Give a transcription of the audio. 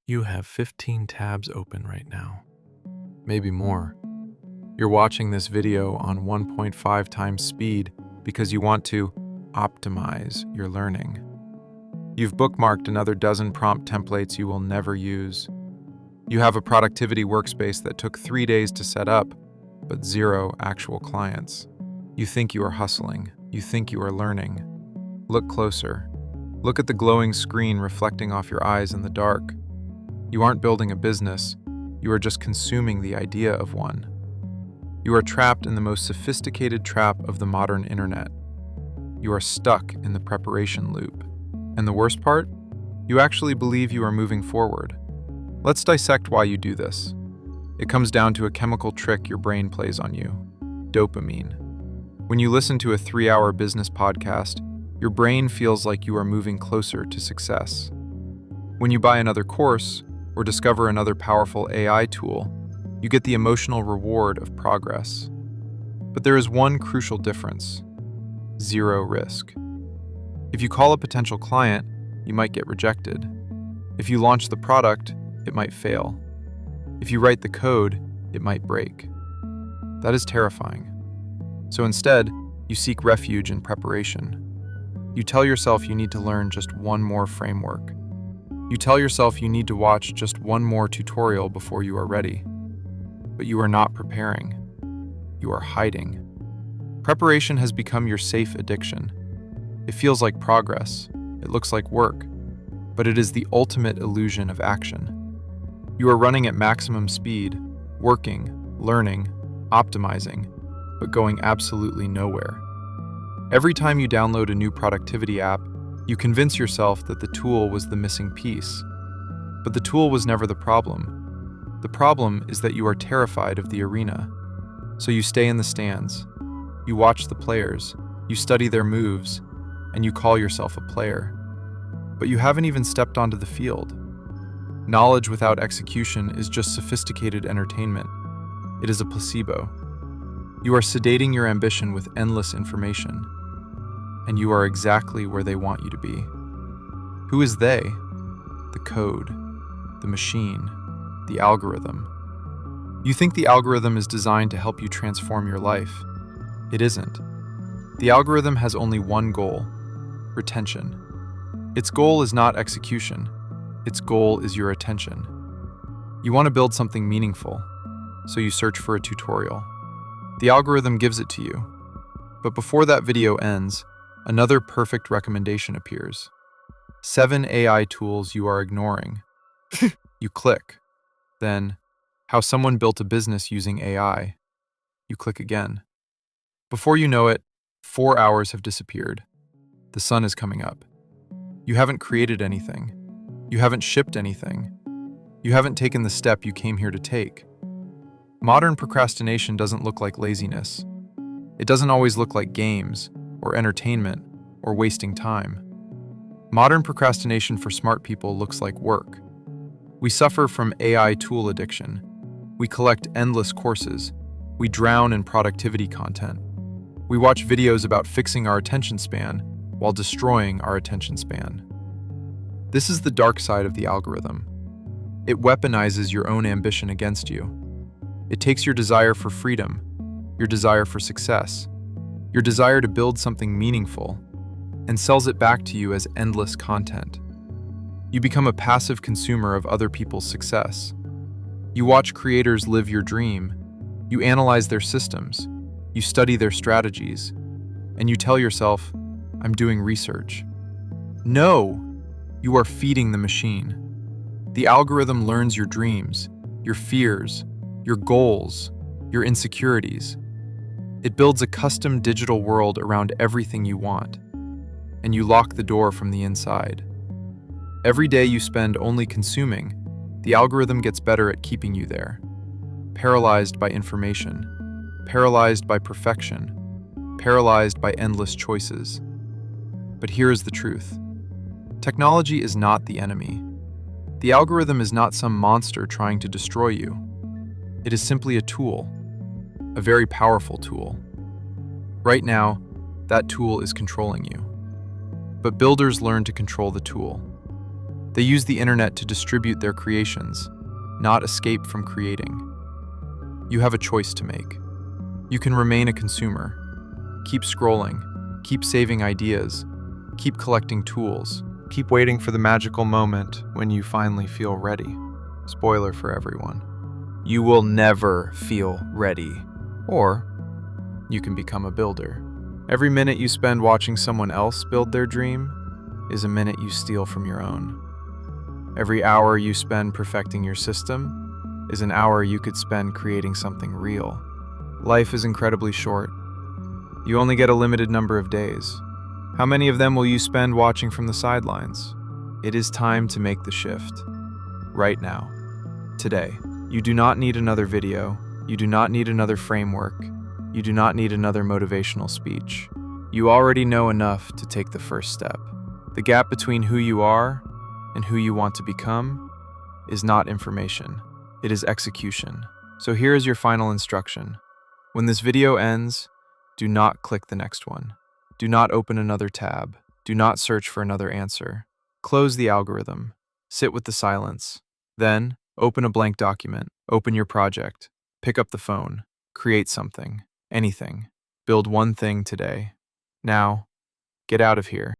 You have 15 tabs open right now, maybe more. You're watching this video on 1.5 times speed because you want to optimize your learning. You've bookmarked another dozen prompt templates you will never use. You have a productivity workspace that took 3 days to set up, but 0 actual clients. You think you are hustling. You think you are learning. Look closer. Look at the glowing screen reflecting off your eyes in the dark. You aren't building a business. You are just consuming the idea of one. You are trapped in the most sophisticated trap of the modern internet. You are stuck in the preparation loop. And the worst part? You actually believe you are moving forward. Let's dissect why you do this. It comes down to a chemical trick your brain plays on you: dopamine. When you listen to a 3-hour business podcast, your brain feels like you are moving closer to success. When you buy another course or discover another powerful AI tool, you get the emotional reward of progress. But there is one crucial difference: 0 risk. If you call a potential client, you might get rejected. If you launch the product, it might fail. If you write the code, it might break. That is terrifying. So instead, you seek refuge in preparation. You tell yourself you need to learn just one more framework. You tell yourself you need to watch just one more tutorial before you are ready. But you are not preparing. You are hiding. Preparation has become your safe addiction. It feels like progress. It looks like work. But it is the ultimate illusion of action. You are running at maximum speed, working, learning, optimizing, but going absolutely nowhere. Every time you download a new productivity app, you convince yourself that the tool was the missing piece. But the tool was never the problem. The problem is that you are terrified of the arena. So you stay in the stands. You watch the players. You study their moves. And you call yourself a player. But you haven't even stepped onto the field. Knowledge without execution is just sophisticated entertainment. It is a placebo. You are sedating your ambition with endless information. And you are exactly where they want you to be. Who is they? The code, the machine, the algorithm. You think the algorithm is designed to help you transform your life. It isn't. The algorithm has only one goal: retention. Its goal is not execution. Its goal is your attention. You want to build something meaningful, so you search for a tutorial. The algorithm gives it to you. But before that video ends, another perfect recommendation appears. 7 AI tools you are ignoring. You click. Then, how someone built a business using AI. You click again. Before you know it, 4 hours have disappeared. The sun is coming up. You haven't created anything. You haven't shipped anything. You haven't taken the step you came here to take. Modern procrastination doesn't look like laziness. It doesn't always look like games, or entertainment, or wasting time. Modern procrastination for smart people looks like work. We suffer from AI tool addiction. We collect endless courses. We drown in productivity content. We watch videos about fixing our attention span while destroying our attention span. This is the dark side of the algorithm. It weaponizes your own ambition against you. It takes your desire for freedom, your desire for success, your desire to build something meaningful, and sells it back to you as endless content. You become a passive consumer of other people's success. You watch creators live your dream. You analyze their systems. You study their strategies. And you tell yourself, "I'm doing research." No! You are feeding the machine. The algorithm learns your dreams, your fears, your goals, your insecurities. It builds a custom digital world around everything you want, and you lock the door from the inside. Every day you spend only consuming, the algorithm gets better at keeping you there, paralyzed by information, paralyzed by perfection, paralyzed by endless choices. But here is the truth. Technology is not the enemy. The algorithm is not some monster trying to destroy you. It is simply a tool, a very powerful tool. Right now, that tool is controlling you. But builders learn to control the tool. They use the internet to distribute their creations, not escape from creating. You have a choice to make. You can remain a consumer. Keep scrolling. Keep saving ideas. Keep collecting tools. Keep waiting for the magical moment when you finally feel ready. Spoiler for everyone. You will never feel ready. Or you can become a builder. Every minute you spend watching someone else build their dream is a minute you steal from your own. Every hour you spend perfecting your system is an hour you could spend creating something real. Life is incredibly short. You only get a limited number of days. How many of them will you spend watching from the sidelines? It is time to make the shift. Right now. Today. You do not need another video. You do not need another framework. You do not need another motivational speech. You already know enough to take the first step. The gap between who you are and who you want to become is not information. It is execution. So here is your final instruction. When this video ends, do not click the next one. Do not open another tab. Do not search for another answer. Close the algorithm. Sit with the silence. Then, open a blank document. Open your project. Pick up the phone. Create something. Anything. Build one thing today. Now, get out of here.